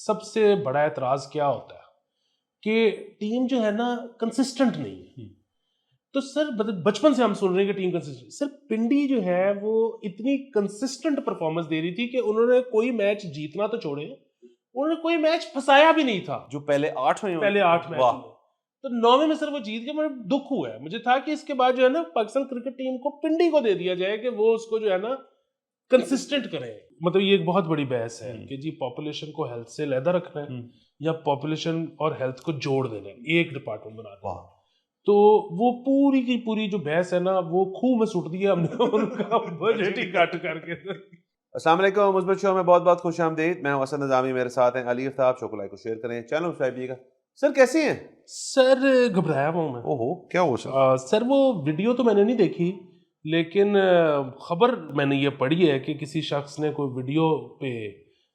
सबसे बड़ा एतराज क्या होता है कि टीम जो है ना कंसिस्टेंट नहीं है। तो सर बचपन से हम सुन रहे हैं कि टीम कंसिस्टेंट, सर पिंडी जो है वो इतनी कंसिस्टेंट परफॉर्मेंस दे रही थी कि उन्होंने कोई मैच जीतना तो छोड़े, उन्होंने कोई मैच फंसाया भी नहीं था जो पहले 8 मैच में। तो 9वें में सर वो जीत गए। मुझे दुख हुआ है, मुझे था कि इसके बाद जो है ना पाकिस्तान क्रिकेट टीम को पिंडी को दे दिया जाए कि वो उसको जो है ना कंसिस्टेंट करें। मतलब ये एक बहुत बड़ी बहस है कि जी पॉपुलेशन को हेल्थ से लैदा रखना है या पॉपुलेशन और हेल्थ को जोड़ देना है, एक डिपार्टमेंट बना देना। तो वो पूरी की पूरी जो बहस है ना वो खूह में सुट दिया हमने उनका बजट ही काट करके। अस्सलाम वालेकुम, मुस्बत शो में बहुत बहुत खुश आमदीद। मैं हसन निज़ामी, मेरे साथ हैं अली आफ्ताब। शो को लाइक और शेयर करें, चैनल सब्सक्राइब कीजिएगा। सर कैसे हैं? सर घबराया हुआ मैं। ओहो, क्या हुआ सर? सर वो वीडियो तो मैंने नहीं देखी, लेकिन खबर मैंने ये पढ़ी है कि किसी शख्स ने कोई वीडियो पे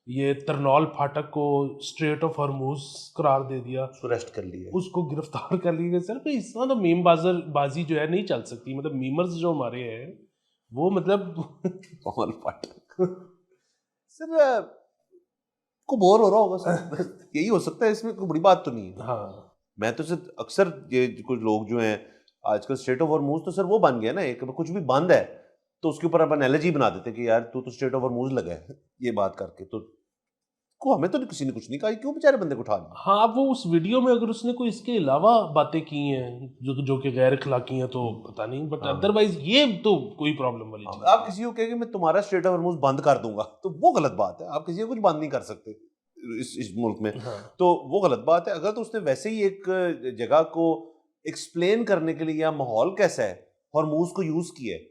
ये तरनौल फाटक को स्ट्रेट ऑफ हॉर्मूज करार दे दिया, उसको अरेस्ट कर लिया, उसको गिरफ्तार कर लिया। सर पे इस तरह तो मीम बाजी जो है नहीं चल सकती। मतलब मीमर्स जो हमारे हैं वो मतलब तरनौल फाटक सर को बोर हो रहा होगा सर। यही हो सकता है, इसमें कोई बड़ी बात तो नहीं है। हाँ, मैं तो सर अक्सर ये कुछ लोग जो हैं आजकल स्ट्रेट ऑफ हॉर्मूज तो सर वो बन गया ना, एक कुछ भी बंद है तो उसके ऊपर अपन एनालॉजी बना देते कि यार तू तो स्ट्रेट ऑफ हॉर्मूज लगा है ये बात करके। तो को हमें तो किसी ने कुछ नहीं कहा, क्यों बेचारे बंदे को उठा लिया? हाँ, वो उस वीडियो में अगर उसने कोई इसके अलावा बातें की हैं जो कि गैर अखलाकी हैं तो पता नहीं, बट अदरवाइज ये तो कोई प्रॉब्लम वाली चीज। आप किसी को कहेंगे मैं तुम्हारा स्ट्रेट ऑफ हॉर्मूज बंद कर दूंगा तो वो गलत बात है। आप किसी को कुछ बंद नहीं कर सकते इस मुल्क में। तो वो गलत बात है। अगर तो उसने वैसे ही एक जगह को एक्सप्लेन करने के लिए या माहौल कैसा है हॉर्मूज को यूज किया है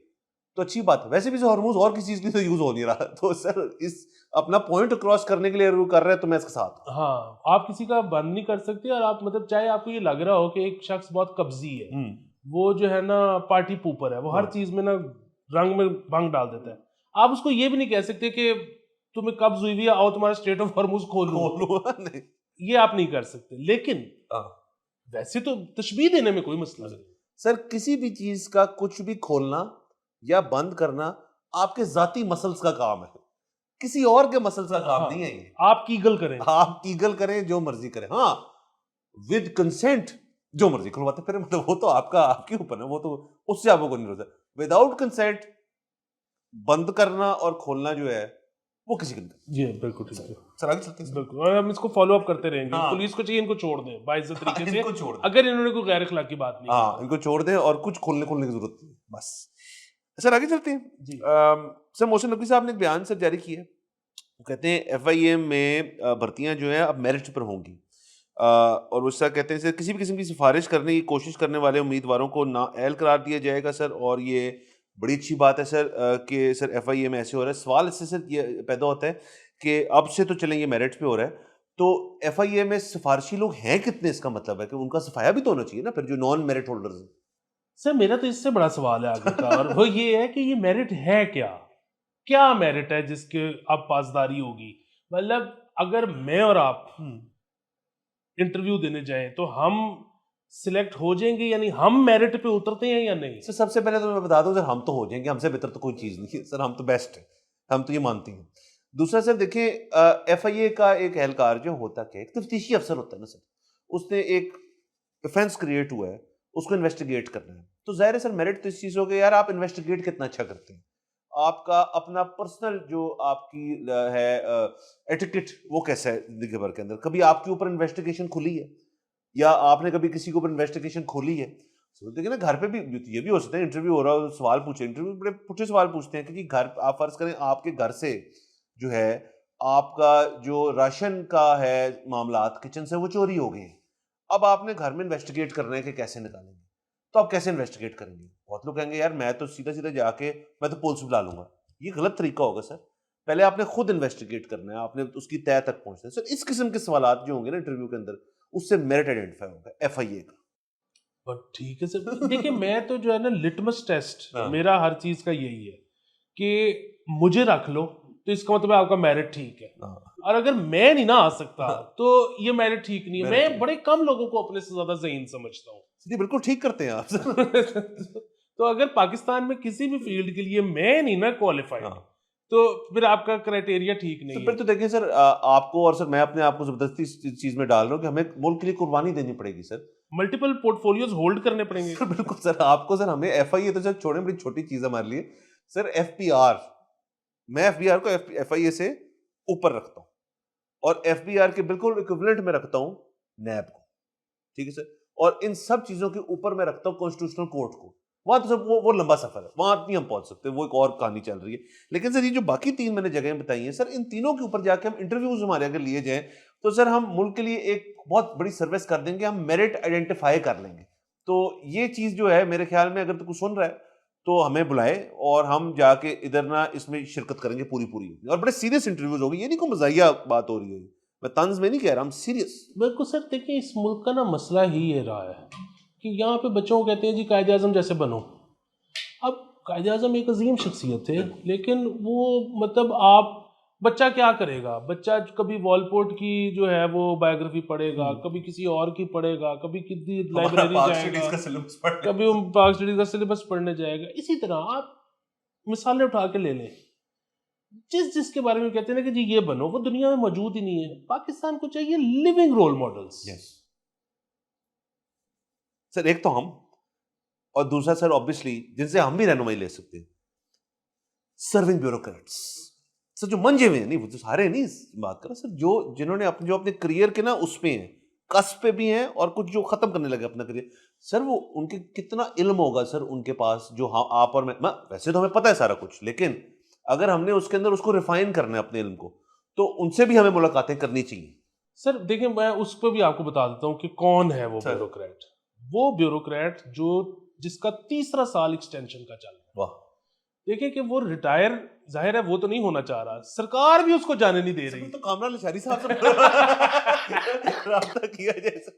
तो अच्छी बात है। वैसे भी हॉर्मूज और किसी चीज के लिए तो यूज हो नहीं रहा, तो सर इस अपना पॉइंट क्रॉस करने के लिए अगर कर रहे हैं तो मैं इसके साथ। हाँ, आप किसी का बंद नहीं कर सकते। और आप मतलब चाहे आपको ये लग रहा हो कि एक शख्स बहुत कब्जी है, वो जो है ना पार्टी पूपर है, वो हर चीज में ना रंग में भंग डाल देता है, आप उसको ये भी नहीं कह सकते कि तुम्हें कब्ज हुई है आओ तुम्हारा स्ट्रेट ऑफ हॉर्मूज खोलो। नहीं, ये आप नहीं कर सकते। लेकिन वैसे तो तशबीह देने में कोई मसला नहीं। सर किसी भी चीज का कुछ भी खोलना या बंद करना आपके जाती मसल्स का काम है, किसी और के मसल्स का काम नहीं है ये। आप कीगल करें, आप कीगल करें, जो मर्जी करें, हाँ विद कंसेंट जो मर्जी खुलवाते फिर, मतलब वो तो आपके ऊपर है, वो तो उससे आपको नहीं रोकता। विदाउट कंसेंट बंद करना और खोलना जो है वो किसी के नहीं। जी बिल्कुल ठीक है सर, आगे चलते हैं। बिल्कुल, और हम इसको फॉलो अप करते रहेंगे। पुलिस को चाहिए इनको छोड़ दें बाइज्जत तरीके से, इनको छोड़ दें अगर इन्होंने कोई गैर अखलाकी बात नहीं हाँ इनको छोड़ दें और कुछ खोलने की जरूरत नहीं बस। सर आगे चलते हैं जी। सर मोहसिन नकवी साहब ने एक बयान सर जारी किया है। वो कहते हैं FIM में भर्तियां जो है अब मेरिट पर होंगी, और उसका कहते हैं सर किसी भी किस्म की सिफारिश करने की कोशिश करने वाले उम्मीदवारों को नाअहल करार दिया जाएगा सर। और ये बड़ी अच्छी बात है सर कि सर FIM ऐसे हो रहा है। सवाल इससे सर ये पैदा होता है कि अब से तो चलें ये मेरिट पे हो रहा है, तो FIM में सिफारशी लोग हैं कितने? इसका मतलब है कि उनका सफाया भी तो होना चाहिए ना फिर, जो नॉन मेरिट होल्डर्स हैं। सर मेरा तो इससे बड़ा सवाल है आगे का, और वो ये है कि ये मेरिट है क्या मेरिट है जिसके अब पासदारी होगी? मतलब अगर मैं और आप इंटरव्यू देने जाएं तो हम सिलेक्ट हो जाएंगे, यानी हम मेरिट पे उतरते हैं या नहीं? सर सबसे पहले तो मैं बता दूं सर, हम तो हो जाएंगे, हमसे बेहतर तो कोई चीज़ नहीं है सर, हम तो बेस्ट है, हम तो ये मानते हैं। दूसरा सर देखिए FIA का एक एहलकार जो होता है, एक तफ्तीशी अफसर होता है ना सर, उसने एक ऑफेंस क्रिएट हुआ है, उसको इन्वेस्टिगेट करना है। तो जाहिर है सर मेरिट तो इस चीज़ हो गई यार आप इन्वेस्टिगेट कितना अच्छा करते हैं, आपका अपना पर्सनल जो आपकी है एटिकेट वो कैसा है जिंदगी भर के अंदर, कभी आपके ऊपर इन्वेस्टिगेशन खुली है या आपने कभी किसी के ऊपर इन्वेस्टिगेशन खोली है? तो देखिए ना घर पे भी ये भी हो सकता है, इंटरव्यू हो रहा हो, सवाल पूछे, इंटरव्यू बड़े पुठे सवाल पूछते हैं क्योंकि घर आप फर्ज करें आपके घर से जो है आपका जो राशन का है मामलात किचन से वो चोरी हो गए, अब आपने घर में इन्वेस्टिगेट करना है कि कैसे निकालेंगे, तो आप कैसे इन्वेस्टिगेट करेंगे? बहुत लोग कहेंगे यार मैं तो सीधा सीधा जाके मैं तो पुलिस बुला लूंगा। ये गलत तरीका होगा सर, पहले आपने खुद इन्वेस्टिगेट करना है, आपने उसकी तय तक पहुंचना है। सर इस किस्म के सवाल जो होंगे ना इंटरव्यू के अंदर, उससे मेरिट आइडेंटिफाई होगा FIA का। बट ठीक है सर, देखिए मैं तो जो है ना लिटमस टेस्ट मेरा हर चीज का यही है कि मुझे रख लो तो इसका मतलब आपका मेरिट ठीक है, और अगर मैं नहीं ना आ सकता तो ये मेरिट ठीक नहीं है। मैं बड़े कम लोगों को अपने से ज्यादा ज़हीन समझता हूँ। बिल्कुल ठीक करते हैं आप। तो अगर पाकिस्तान में किसी भी फील्ड के लिए मैं नहीं ना क्वालिफाइड तो फिर आपका क्राइटेरिया ठीक तो नहीं फिर है। तो देखिए सर, आपको और सर मैं अपने आप को जबरदस्ती इस चीज में डाल रहा हूँ कि हमें मुल्क के लिए कुर्बानी देनी पड़ेगी सर। मल्टीपल पोर्टफोलियोज होल्ड करने पड़ेंगे। सर बिल्कुल सर, आपको सर हमें एफआईए तो सर छोड़े, बड़ी छोटी चीज है हमारे लिए सर। एफपीआर, मैं एफबीआर को एफआईए से ऊपर रखता हूँ और एफबीआर के बिल्कुल इक्विवेलेंट में रखता हूँ नैब को, ठीक है सर। और इन सब चीजों के ऊपर मैं रखता हूँ कॉन्स्टिट्यूशनल कोर्ट को। वहां तो सर वो लंबा सफर है, वहां नहीं हम पहुंच सकते, वो एक और कहानी चल रही है। लेकिन सर ये जो बाकी 3 मैंने जगहें बताई हैं सर, इन तीनों के ऊपर जाके हम इंटरव्यूज हमारे अगर लिए जाएं तो सर हम मुल्क के लिए एक बहुत बड़ी सर्विस कर देंगे, हम मेरिट आइडेंटिफाई कर लेंगे। तो ये चीज जो है मेरे ख्याल में, अगर तो कुछ सुन रहा है तो हमें बुलाए और हम जाके इधर ना इसमें शिरकत करेंगे पूरी पूरी, और बड़े सीरियस इंटरव्यूज होगी। ये नहीं कोई मजाहिया बात हो रही है, मैं तंज में नहीं कह रहा, हम सीरियस। बिल्कुल सर, देखिए इस मुल्क का ना मसला ही ये रहा है कि यहाँ पे बच्चों को कहते हैं जी कायदे आज़म जैसे बनो। अब कायदे आज़म एक अजीम शख्सियत थे, लेकिन वो मतलब आप बच्चा क्या करेगा? बच्चा कभी वॉलपोर्ट की जो है वो बायोग्राफी पढ़ेगा, कभी किसी और की पढ़ेगा, कभी किसी लाइब्रेरी जाएगा, कभी वो पाक स्टडीज का सिलेबस पढ़ने जाएगा। इसी तरह आप मिसालें उठा के ले लें, जिसके बारे में कहते हैं ना कि जी ये बनो, वो दुनिया में मौजूद ही नहीं है। पाकिस्तान को चाहिए लिविंग रोल मॉडल्स। सर एक तो हम, और दूसरा सर ऑब्वियसली जिनसे हम भी रहनुमाई ले सकते हैं, सर्विंग ब्यूरोक्रेट्स सर, जो मंजे हुए हैं, नहीं वो तो सारे नहीं बात कर रहा सर, जो जिन्होंने अपने करियर के ना उस पे हैं, कस्प पे भी हैं, और कुछ जो खत्म करने लगे अपना करियर। सर वो उनके कितना इल्म होगा सर उनके पास, जो आप और मैं वैसे तो हमें पता है सारा कुछ, लेकिन अगर हमने उसके अंदर उसको रिफाइन करना है अपने इल्म को, तो उनसे भी हमें मुलाकातें करनी चाहिए। सर देखिए, मैं उस पर भी आपको बता देता हूँ कि कौन है वो ब्यूरोक्रेट। वो ब्यूरोक्रेट जिसका 3रा साल एक्सटेंशन का चल रहा है। वाह, देखिए कि वो रिटायर, जाहिर है वो तो नहीं होना चाह रहा, सरकार भी उसको जाने नहीं दे रही। तो कामरान लशारी साहब से राब्ता किया जाए सर,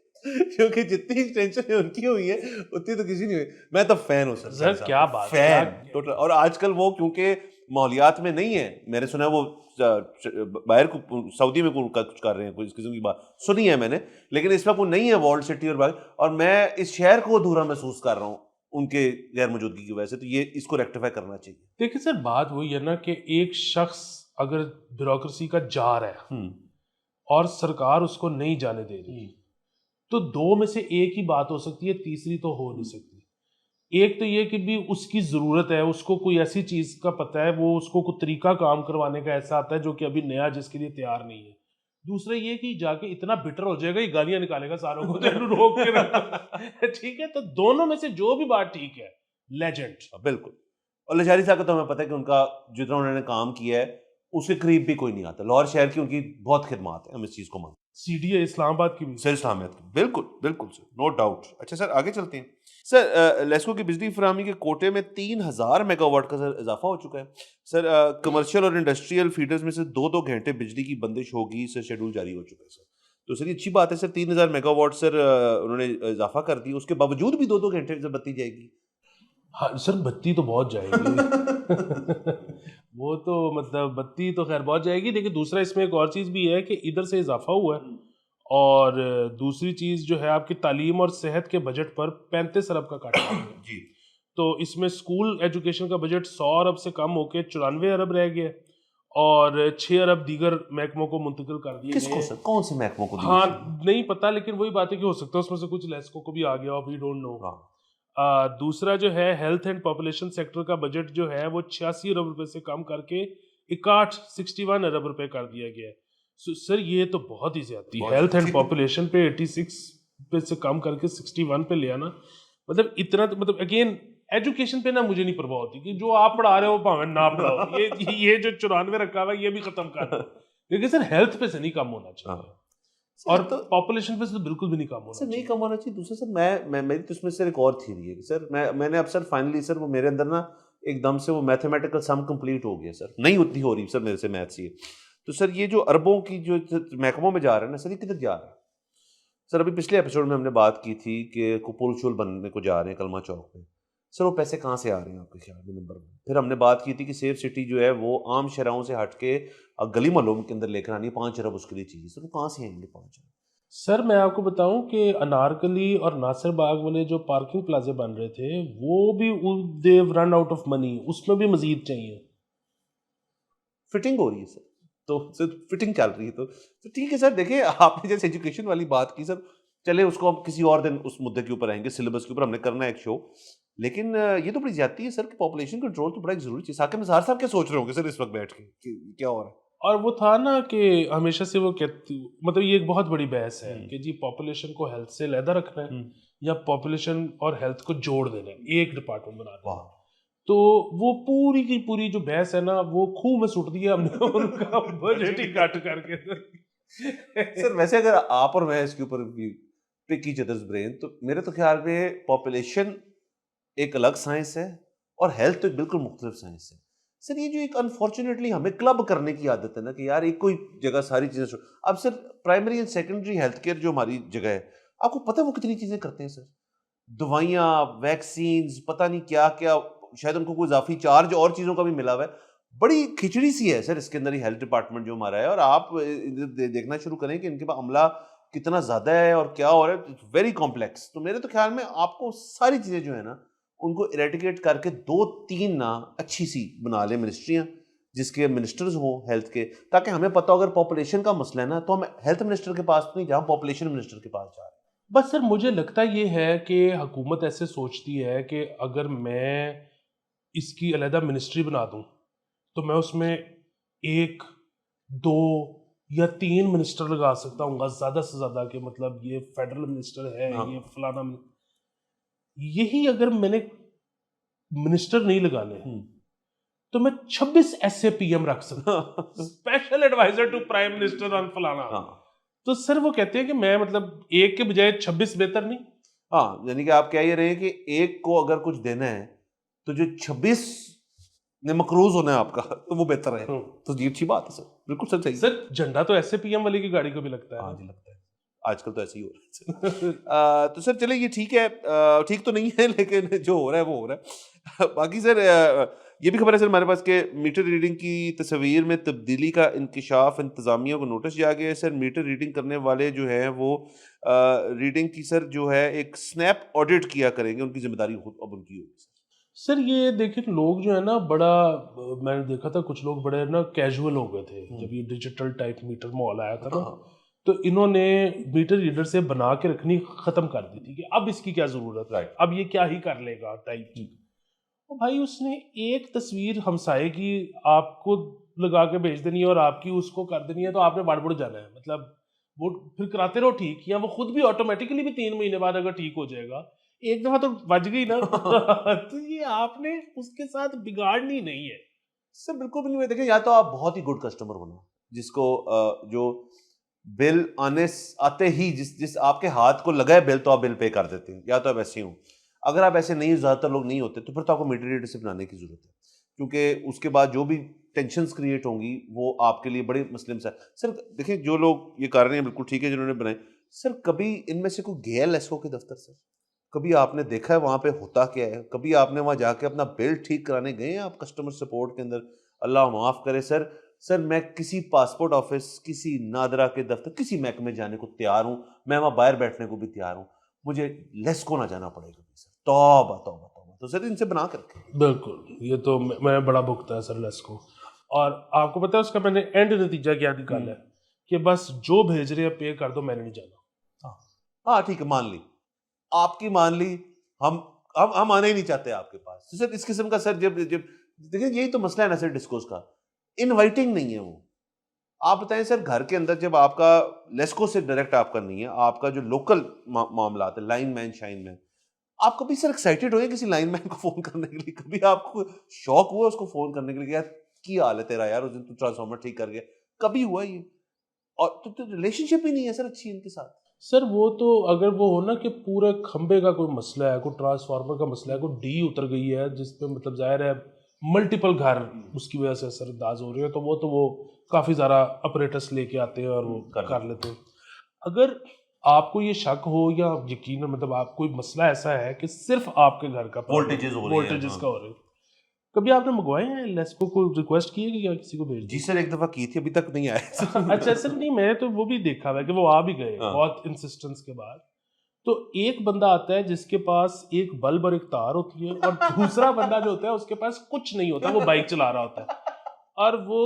क्योंकि जितनी एक्सटेंशन उनकी हुई है उतनी तो किसी नहीं हुई। मैं तो फैन हूँ सर, क्या बात, फैन टोटल। और आजकल वो क्योंकि माहौलियात में नहीं है, मैंने सुना है वो बाहर को सऊदी में कुछ कर रहे हैं, कोई इस किस्म की बात सुनी है मैंने, लेकिन इस वक्त वो नहीं है वॉल्ड सिटी और बाकी, और मैं इस शहर को अधूरा महसूस कर रहा हूँ उनके गैर मौजूदगी की वजह से। तो ये इसको रेक्टिफाई करना चाहिए। देखिए सर, बात वही है ना कि एक शख्स अगर ब्यूरोक्रेसी का जार है और सरकार उसको नहीं जाने दे रही, तो दो में से एक ही बात हो सकती है, तीसरी तो हो नहीं सकती। एक तो ये कि भी उसकी ज़रूरत है, उसको कोई ऐसी चीज़ का पता है, वो उसको कोई तरीका काम करवाने का ऐसा आता है जो कि अभी नया जिसके लिए तैयार नहीं है। दूसरा ये कि जाके इतना बिटर हो जाएगा, ये गालियां निकालेगा सारों को, रोक के रखो। ठीक है, तो दोनों में से जो भी बात ठीक है, लेजेंड। बिल्कुल। और लशारी साहब का तो हमें पता है कि उनका जितना उन्होंने काम किया है उसके करीब भी कोई नहीं आता। लाहौर शहर की उनकी बहुत खिदमत है, हम इस चीज़ को मानते हैं। सीडीए इस्लामाबाद की भी सर, इस्लामियत की बिल्कुल बिल्कुल सर, नो डाउट। अच्छा सर, आगे चलते हैं सर। लेस्को की बिजली फराहमी के कोटे में 3000 मेगावाट का सर इजाफा हो चुका है सर। कमर्शियल और इंडस्ट्रियल फीडर्स में से 2-2 घंटे बिजली की बंदिश होगी सर, शेड्यूल जारी हो चुका है सर। तो सर ये अच्छी बात है सर, 3000 मेगावाट सर उन्होंने इजाफा कर दिया, उसके बावजूद भी 2-2 घंटे सर बत्ती जाएगी। हाँ सर, बत्ती तो बहुत जाएगी। वो तो मतलब बत्ती तो खैर बहुत जाएगी, लेकिन दूसरा इसमें एक और चीज़ भी है कि इधर से इजाफा हुआ है, और दूसरी चीज़ जो है आपकी तालीम और सेहत के बजट पर 35 अरब का काटा गया जी। तो इसमें स्कूल एजुकेशन का बजट 100 अरब से कम होकर 94 अरब रह गया, और 6 अरब दीगर महकमों को मुंतकिल कर दिए किसको गए। सर, कौन से महकमों को? हाँ नहीं पता, लेकिन वही बात है कि हो सकता है उसमें से कुछ लेस्को को भी आ गया, वी डोंट नो। दूसरा जो है हेल्थ एंड पॉपुलेशन सेक्टर का बजट जो है वो 86 अरब रुपए से कम करके 61 अरब रुपए कर दिया गया है। सर ये तो बहुत ही ज्यादा, हेल्थ एंड पॉपुलेशन पे 86 पे से कम करके 61 पे ले आना, मतलब इतना तो, मतलब अगेन एजुकेशन पे ना मुझे नहीं परवाह होती कि जो आप पढ़ा रहे हो भावे ना पढ़ाओ, ये जो 94 रखा हुआ है ये भी खत्म कर दो, लेकिन सर हेल्थ पे से नहीं कम होना चाहिए, और तो पॉपुलेशन पे से तो बिल्कुल भी नहीं कम होना सर, नहीं कम होना चाहिए। दूसरा सर, मैं मेरी तो इसमें सर एक और थ्योरी है कि सर मैंने अब सर फाइनली सर वो मेरे अंदर ना एकदम से वो मैथमेटिकल सम कंप्लीट हो गया सर, नहीं उतनी हो रही सर मेरे से मैथ्स ये। तो सर ये जो अरबों की जो महकमों में जा रहा है ना सर, ये किधर जा रहा है सर? अभी पिछले एपिसोड में हमने बात की थी कि पुल शुल बनने को जा रहे हैं कलमा चौक में, सर वो पैसे कहाँ से आ रहे हैं आपके ख्याल में? नंबर 1। फिर हमने बात की थी कि सेफ सिटी जो है वो आम शहरों से हट के गली मोहल्लों के अंदर लेकर आनी, 5 अरब उसके लिए चाहिए, सर वो कहाँ से आएंगे 5 अरब? सर मैं आपको बताऊं कि अनारकली और नासिर बाग वाले जो पार्किंग प्लाजे बन रहे थे वो भी देव रन आउट ऑफ मनी, उसमें भी मजीद चाहिए। फिटिंग हो रही है सर, तो सर फिटिंग चल रही है, तो ठीक है सर। देखिए आपने जैसे एजुकेशन वाली बात की सर, चले उसको हम किसी और दिन उस मुद्दे के ऊपर आएंगे, सिलेबस के ऊपर हमने करना है एक शो। लेकिन ये तो बड़ी ज्यादती है सर कि पॉपुलेशन कंट्रोल तो बड़ा एक जरूरी चीज। साकिब निसार साहब क्या सोच रहे होंगे सर इस वक्त बैठ के कि क्या हो रहा है? और वो था ना कि हमेशा से वो कहती, मतलब ये एक बहुत बड़ी बहस है कि जी पॉपुलेशन को हेल्थ से अलहदा रखना है या पॉपुलेशन और हेल्थ को जोड़ देना है, एक डिपार्टमेंट बना देना है। तो वो पूरी की पूरी जो बहस है ना, वो खूह में सुट दिया हमने उनका बजट ही कट करके। सर वैसे अगर आप और मैं इसके ऊपर पिक ईच अदर्स ब्रेन, तो मेरे तो ख्याल में पॉपुलेशन एक अलग साइंस है और हेल्थ तो एक बिल्कुल मुख्तलिफ साइंस है सर। ये जो एक अनफॉर्चुनेटली हमें क्लब करने की आदत है ना कि यार एक कोई जगह सारी चीजें अब sir primary and secondary health care जो हमारी जगह है, आपको पता है वो कितनी चीजें करते हैं सर? दवाइयाँ, वैक्सीन, पता नहीं क्या क्या, शायद उनको कोई इजाफी चार्ज और चीजों का भी मिला हुआ है। बड़ी खिचड़ी सी है सर इसके अंदर ही हेल्थ डिपार्टमेंट जो हमारा है। और आप देखना शुरू करें कि इनके पास अमला कितना ज्यादा है और क्या हो रहा है, वेरी कॉम्प्लेक्स। तो मेरे तो ख्याल में आपको सारी चीजें जो है ना उनको इरेडिकेट करके 2-3 ना अच्छी सी बना ले मिनिस्ट्रियां, जिसके मिनिस्टर्स हो हेल्थ के, ताकि हमें पता हो अगर पॉपुलेशन का मसला है ना तो हम हेल्थ मिनिस्टर के पास नहीं, जहां पॉपुलेशन मिनिस्टर के पास जा रहे हैं। बस सर मुझे लगता ये है कि हुकूमत ऐसे सोचती है कि अगर मैं इसकी अलहदा मिनिस्ट्री बना दूं तो मैं उसमें 1, 2 या 3 मिनिस्टर लगा सकता हूँ ज़्यादा से ज़्यादा, कि मतलब ये फेडरल मिनिस्टर है, ये फलाना। यही अगर मैंने मिनिस्टर नहीं लगाने तो मैं 26 SAPM रख सकता हूँ, special adviser to prime minister on फलाना। तो सर वो कहते हैं कि मैं मतलब 1 के बजाय 26 बेहतर नहीं? हाँ, यानी कि आप कह ये रहे हैं कि 1 को अगर कुछ देना है तो जो 26 ने मकरूज होना है आपका तो वो बेहतर है। तो ये अच्छी बात है सर, बिल्कुल सर सही। सर झंडा तो SAPM वाले की गाड़ी को भी लगता है। हाँ जी लगता है, आजकल तो ऐसे ही हो रहा है। तो सर चले ये ठीक है, ठीक तो नहीं है लेकिन जो हो रहा है वो हो रहा है। बाकी सर ये भी खबर है सर हमारे पास के मीटर रीडिंग की तस्वीर में तब्दीली का इंकशाफ इंतजामिया को नोटिस जा गया है सर। मीटर रीडिंग करने वाले जो हैं वो रीडिंग की सर जो है एक स्नैप ऑडिट किया करेंगे, उनकी जिम्मेदारी अब उनकी होगी सर। ये देखिए लोग जो है ना बड़ा, मैंने देखा था कुछ लोग बड़े ना कैजुअल हो गए थे जब ये डिजिटल टाइप मीटर मॉल आया था ना, तो इन्होंने मीटर रीडर से बना के रखनी खत्म कर दी थी कि अब इसकी क्या जरूरत है, अब ये क्या ही कर लेगा टाइप की। तो भाई उसने एक तस्वीर हमसाए की आपको लगा के भेज देनी है और आपकी उसको कर देनी है, तो आपने बाड़ जाना है। मतलब वो फिर कराते रहो ठीक, या वो खुद भी ऑटोमेटिकली भी 3 महीने बाद अगर ठीक हो जाएगा, एक दफा तो बज गई ना। तो ये आपने उसके साथ बिगाड़नी नहीं है सर। बिल्कुल भी नहीं। देखें या तो आप बहुत ही गुड कस्टमर बनो जिसको जो बिल आते ही जिस आपके हाथ को लगा है बिल तो आप बिल पे कर देते हैं, या तो आप ऐसे ही हो। अगर आप ऐसे नहीं, ज्यादातर लोग नहीं होते, तो फिर तो आपको मीटर रीडर से बनाने की जरूरत है, क्योंकि उसके बाद जो भी टेंशन्स क्रिएट होंगी वो आपके लिए बड़े मसले में सर। देखिए जो लोग ये कर रहे हैं बिल्कुल ठीक है जिन्होंने बनाए सर, कभी इनमें से कोई गया लेस्को के दफ्तर सर? कभी आपने देखा है वहां पे होता क्या है? कभी आपने वहां जाके अपना बिल ठीक कराने गए हैं आप कस्टमर सपोर्ट के अंदर? अल्लाह माफ करे सर। सर मैं किसी पासपोर्ट ऑफिस, किसी नादरा के दफ्तर, किसी महकमे जाने को तैयार हूं, मैं वहां बाहर बैठने को भी तैयार हूं, मुझे लेस्को ना जाना पड़ेगा सर। तौबा तौबा तौबा। तो सर इनसे बना कर रखें। बिल्कुल, ये तो मैंने बड़ा भुगता है सर लेस्को। और आपको पता है उसका मैंने एंड नतीजा क्या निकाला है कि बस जो भेज रहे हैं पे कर दो, मैंने नहीं जाना। हाँ ठीक है, मान ली आपकी, मान ली हम आने ही नहीं चाहते आपके पास। तो सर इस किस्म का सर जब जब देखिए यही तो मसला है ना सर डिस्कोर्स का, इनवाइटिंग नहीं है वो। आप बताएं सर घर के अंदर जब आपका लेस्को से डायरेक्ट आपका नहीं है, आपका जो लोकल मामला आता है, लाइन मैन शाइन मैन, आप कभी सर एक्साइटेड हुए किसी लाइन मैन को फोन करने के लिए? कभी आपको शौक हुआ उसको फोन करने के लिए, यार की हाल है तेरा यार, उस दिन तू ट्रांसफार्मर ठीक कर गया? कभी हुआ ये? और तो रिलेशनशिप ही नहीं है सर अच्छी इनके साथ। सर वो तो अगर वो हो ना कि पूरे खंबे का कोई मसला है, कोई ट्रांसफार्मर का मसला है, कोई डी उतर गई है जिसपे मतलब जाहिर है मल्टीपल घर उसकी वजह से असरअंदाज हो रहे हैं, तो वो काफ़ी ज़्यादा अपरेटस लेके आते हैं और वो कर लेते हैं। अगर आपको ये शक हो या यकीन मतलब आप कोई मसला ऐसा है कि सिर्फ आपके घर का वोल्टेजेस हो रही हैं, वोल्टेजेस का हो रहे हैं, कभी आपने मंगवाए हैं लेस्को को रिक्वेस्ट की है कि या किसी को भेज? जी सर एक दफा की थी, अभी तक नहीं आया। अच्छा सर, नहीं मैंने तो वो भी देखा है कि वो आ भी गए बहुत इंसिस्टेंस के बाद। तो एक बंदा आता है जिसके पास एक बल्ब और एक तार होती है, और दूसरा बंदा जो होता है उसके पास कुछ नहीं होता, वो बाइक चला रहा होता है। और वो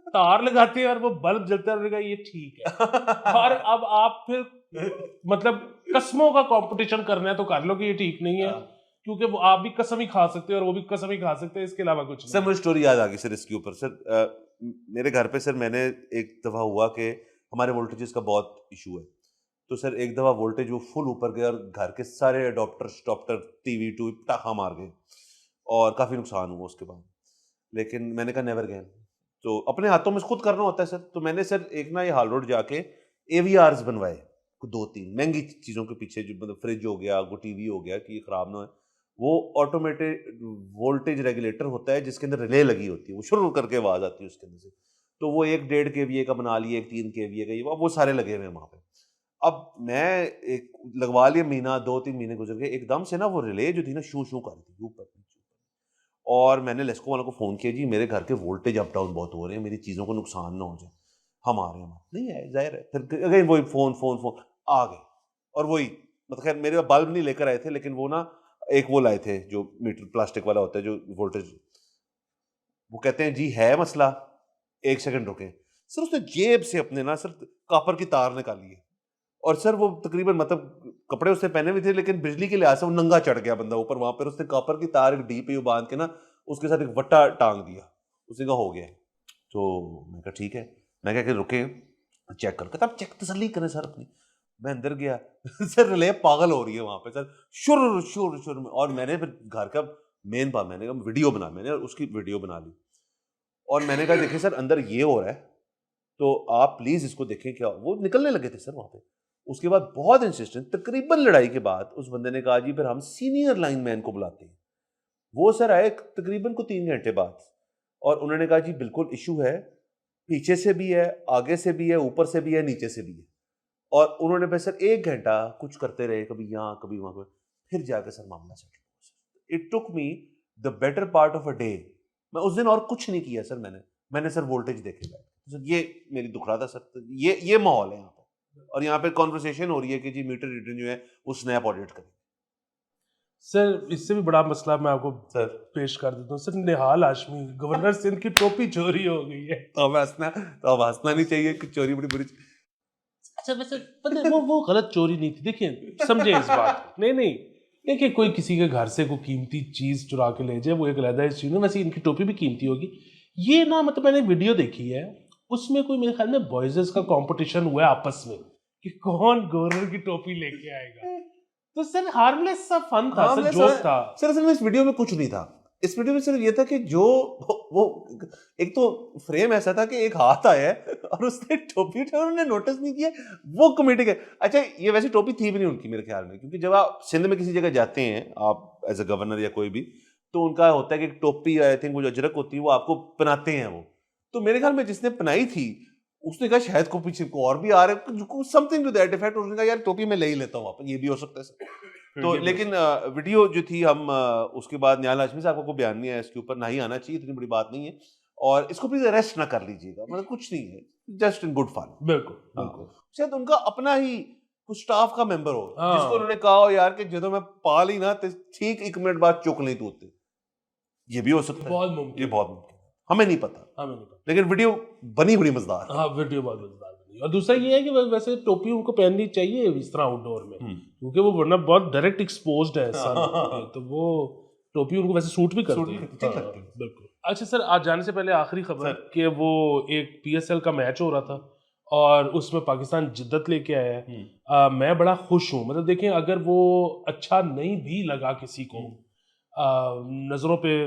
तार लगाते हैं और वो बल्ब जलता है, उन्होंने कहा ये ठीक है। और अब आप फिर मतलब कसमों का कंपटीशन करना है तो कर लो कि ये ठीक नहीं है, क्योंकि वो आप भी कसम ही खा सकते हो और वो भी कसम ही खा सकते हैं, इसके अलावा कुछ सर नहीं। मुझे स्टोरी याद आ गई सर इसके ऊपर। सर मेरे घर पे सर मैंने एक दफ़ा हुआ कि हमारे वोल्टेजेस का बहुत इशू है। तो सर एक दफ़ा वोल्टेज वो फुल ऊपर गया और घर के सारे अडॉप्टर टीवी टू पटाखा मार गए और काफ़ी नुकसान हुआ उसके बाद। लेकिन मैंने कहा नेवर अगेन, तो अपने हाथों में खुद करना होता है सर। तो मैंने सर एक ना ये हाल रोड जाके AVRs बनवाए, 2-3 महंगी चीज़ों के पीछे, जो मतलब फ्रिज हो गया, वो टीवी हो गया कि ये ख़राब ना हो। वो ऑटोमेटेड वोल्टेज रेगुलेटर होता है जिसके अंदर रिले लगी होती है, वो शुरू करके आवाज़ आती है उसके अंदर से। तो वो एक 1.5 kVA का बना लिए, एक 3 kVA का, ये वो सारे लगे हुए हैं वहाँ पे। अब मैं एक लगवा लिया, महीना 2-3 महीने गुजर गए, एकदम से ना वो रिले जो थी ना शू शू कर रही थी ऊपर नीचे। और मैंने लेस्को वालों को फ़ोन किया, जी मेरे घर के वोल्टेज अप डाउन बहुत हो रहे हैं, मेरी चीज़ों को नुकसान ना हो जाए। हम आ रहे हैं, नहीं आए, ज़ाहिर है। फिर अगेन वही फ़ोन आ गए। और वही मतलब खैर मेरे बल्ब नहीं लेकर आए थे, लेकिन वो ना एक वो लाए थे जो मीटर प्लास्टिक वाला होता है जो वोल्टेज। वो कहते हैं जी है मसला, 1 सेकंड रुकें। सर उसने जेब से अपने ना सर कॉपर की तार निकाली है। और सर वो तकरीबन मतलब कपड़े उसने पहने हुए थे, लेकिन बिजली के लिहाज से वो नंगा चढ़ गया बंदा ऊपर। वहां पर उसने कॉपर की तार एक डी पे बांध के ना उसके साथ एक वट्टा टांग दिया। उसने कहा हो गया। तो मैं कहा ठीक है। मैं कहा कि रुके चेक कर, कहता आप चेक तसल्ली करें सर अपनी। मैं अंदर गया सर रिले पागल हो रही है वहां पे सर, शुर शुर शुर में। और मैंने फिर घर का मेन बात, मैंने कहा वीडियो बना, मैंने उसकी वीडियो बना ली। और मैंने कहा देखिए सर अंदर ये हो रहा है, तो आप प्लीज इसको देखें क्या। वो निकलने लगे थे सर वहां पे। उसके बाद बहुत इंसिस्टेंट, तकरीबन लड़ाई के बाद उस बंदे ने कहा जी फिर हम सीनियर लाइनमैन को बुलाते हैं। वो सर आए तकरीबन को 3 घंटे बाद, और उन्होंने कहा जी बिल्कुल इशू है, पीछे से भी है, आगे से भी है, ऊपर से भी है, नीचे से भी है। और उन्होंने बस सर 1 घंटा कुछ करते रहे, कभी यहाँ कभी वहां, फिर जाकर सर मामला सेटल हुआ। It took me the better part of a day. मैं उस दिन और कुछ नहीं किया सर। मैंने सर वोल्टेज देखे बैठ सर। ये मेरी दुख रहा था सर। ये माहौल है यहाँ पे। और यहाँ पे कॉन्वर्सेशन हो रही है कि जी मीटर रीडर जो है वो स्नैप ऑडिट करें। सर इससे भी बड़ा मसला मैं आपको सर पेश कर देता हूँ। सर निहाल हाशमी, गवर्नर सिंध की टोपी चोरी हो गई है। तो अब हंसना नहीं चाहिए कि चोरी बड़ी बुरी अच्छा वैसे पता है वो गलत चोरी नहीं थी। देखिए समझे इस बात को। नहीं देखिए कोई किसी के घर से कोई कीमती चीज चुरा के ले जाए वो एक अलग चीज है। वैसे इनकी टोपी भी कीमती होगी। ये ना मतलब मैंने वीडियो देखी है, उसमें कोई मेरे ख्याल में बॉयजेस का कंपटीशन हुआ है आपस में कि कौन गवर्नर की टोपी लेके आएगा। तो सर हार्मलेस सा फन था, हाँ, सर जोक था। सर असल में इस वीडियो में कुछ नहीं था। इस वीडियो में सिर्फ ये था कि जो वो एक तो फ्रेम ऐसा था कि एक हाथ आया है और उसने टोपी उठाई, उन्होंने नोटिस नहीं किया। वो कमेटी के अच्छा, ये वैसे टोपी थी भी नहीं उनकी मेरे ख्याल में, क्योंकि जब आप सिंध में किसी जगह जाते हैं आप एज अ गवर्नर या कोई भी, तो उनका होता है कि एक टोपी आई थिंक वो जो अजरक होती है वो आपको पहनाते हैं वो। तो मेरे ख्याल में जिसने पहनाई थी उसने कहा शायद को पीछे को और भी आ रहे हैं, समथिंग टू दैट इफेक्ट। उसने कहा यार टोपी मैं ले ही लेता हूँ वापस, ये भी हो सकता है। तो लेकिन वीडियो जो थी हम उसके बाद निहाल हाशमी साहब को बयान नहीं आया इसके ऊपर, ना ही आना चाहिए, इतनी बड़ी बात नहीं है। और इसको प्लीज अरेस्ट ना कर लीजिएगा, मतलब कुछ नहीं है, जस्ट इन गुड फन। बिल्कुल शायद उनका अपना ही कुछ स्टाफ का मेंबर हो हाँ। जिसको उन्होंने कहा हो यार कि जो मैं पा ली ना तो ठीक 1 मिनट बाद चुक नहीं तू होते। ये भी हो सकता है, बहुत मुमकिन, ये बहुत मुमकिन, हमें नहीं पता, हमें नहीं पता। लेकिन वीडियो बनी बड़ी मजेदार है। हाँ वीडियो बहुत मजेदार बनी। और दूसरा ये है कि वैसे टोपी उनको पहननी चाहिए इस तरह आउटडोर में, क्योंकि वो वरना बहुत डायरेक्ट एक्सपोज्ड है सन पे, तो वो टोपी उनको वैसे सूट भी करती है। बिल्कुल। अच्छा सर आज जाने से पहले आखिरी खबर कि वो एक PSL का मैच हो रहा था और उसमें पाकिस्तान जिद्दत लेके आया है। मैं बड़ा खुश हूँ। मतलब देखें अगर वो अच्छा नहीं भी लगा किसी को, नजरों पे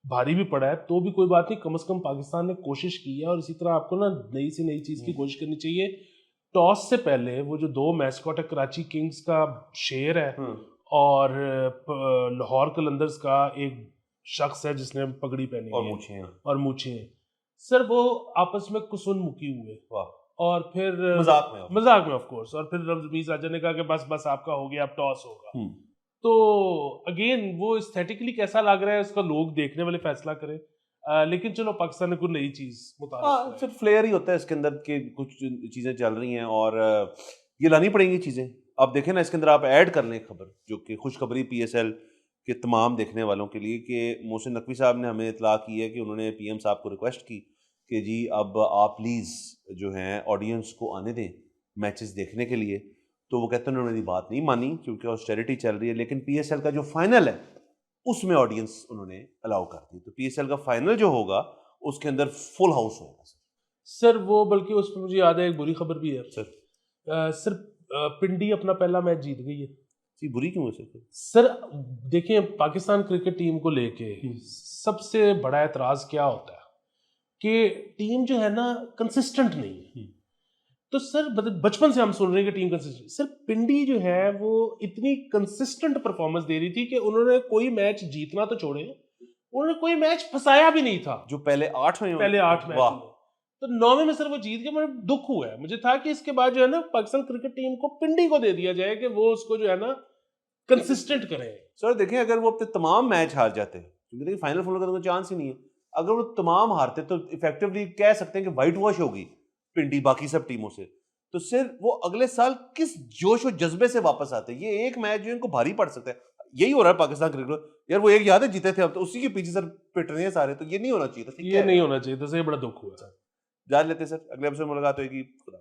भारी भी पड़ा है, तो भी कोई बात नहीं, कम से कम पाकिस्तान ने कोशिश की है। और इसी तरह आपको ना नई से नई चीज की कोशिश करनी चाहिए। टॉस से पहले वो जो 2 मैस्कॉट है, कराची किंग्स का शेर है और लाहौर कलंदर्स का एक शख्स है जिसने पगड़ी पहनी और मूछें हैं। सर वो आपस में कुसुन मुकी हुए और फिर मजाक में ऑफ कोर्स। और फिर रमीज राजा ने कहा कि बस आपका हो गया, अब टॉस होगा। तो अगेन वो एस्थेटिकली कैसा लग रहा है उसका लोग देखने वाले फैसला करें। लेकिन चलो पाकिस्तान ने कोई नई चीज मुताबिक सिर्फ फ्लेयर ही होता है इसके अंदर के, कुछ चीजें चल रही हैं और ये लानी पड़ेंगी चीजें। आप देखें ना इसके अंदर आप ऐड कर लें खबर जो कि खुशखबरी PSL कि तमाम देखने वालों के लिए कि मोहसिन नकवी साहब ने हमें इतला की है कि उन्होंने पीएम साहब को रिक्वेस्ट की कि जी अब आप प्लीज़ जो हैं ऑडियंस को आने दें मैचेस देखने के लिए। तो वो कहते हैं उन्होंने मेरी बात नहीं मानी क्योंकि ऑस्टेरिटी चल रही है, लेकिन पीएसएल का जो फाइनल है उसमें ऑडियंस उन्होंने अलाउ कर दी। तो पीएसएल का फाइनल जो होगा उसके अंदर फुल हाउस होगा सर। वो बल्कि उस पर मुझे याद है एक बुरी खबर भी है सर। सर। पिंडी अपना पहला मैच जीत गई है जी बुरी क्यों है सर? सर। देखें पाकिस्तान क्रिकेट टीम को लेके सबसे बड़ा एतराज क्या होता है कि टीम जो है ना कंसिस्टेंट नहीं है। तो सर बचपन से हम सुन रहे हैं कि टीम कंसिस्टेंट। सर पिंडी जो है वो इतनी कंसिस्टेंट परफॉर्मेंस दे रही थी कि उन्होंने कोई मैच जीतना तो छोड़े, उन्होंने कोई मैच फंसाया भी नहीं था जो पहले 8 में पहले 8 मैच में। तो 9वें में सर वो जीत गए। मुझे दुख हुआ है, मुझे था कि इसके बाद जो है ना पाकिस्तान क्रिकेट टीम को पिंडी को दे दिया जाए कि वो उसको जो है ना कंसिस्टेंट करें। सर देखें अगर वो अपने तमाम मैच हार जाते, क्योंकि देखिए फाइनल फोन का तो चांस ही नहीं है, अगर वो तमाम हारते तो इफेक्टिवली कह सकते हैं कि वाइट वॉश होगी पिंडी बाकी सब टीमों से। तो सिर्फ वो अगले साल किस जोश और जज्बे से वापस आते, ये एक मैच जो इनको भारी पड़ सकता है। यही हो रहा है पाकिस्तान क्रिकेट। यार वो एक याद है जीते थे, अब तो उसी के पीछे सर पिट रहे हैं सारे, तो ये नहीं होना चाहिए था। ये नहीं होना चाहिए था सर, ये बड़ा दुख हुआ। जान लेते सर, अगले एपिसोड में मुलाकात होगी। खुदा।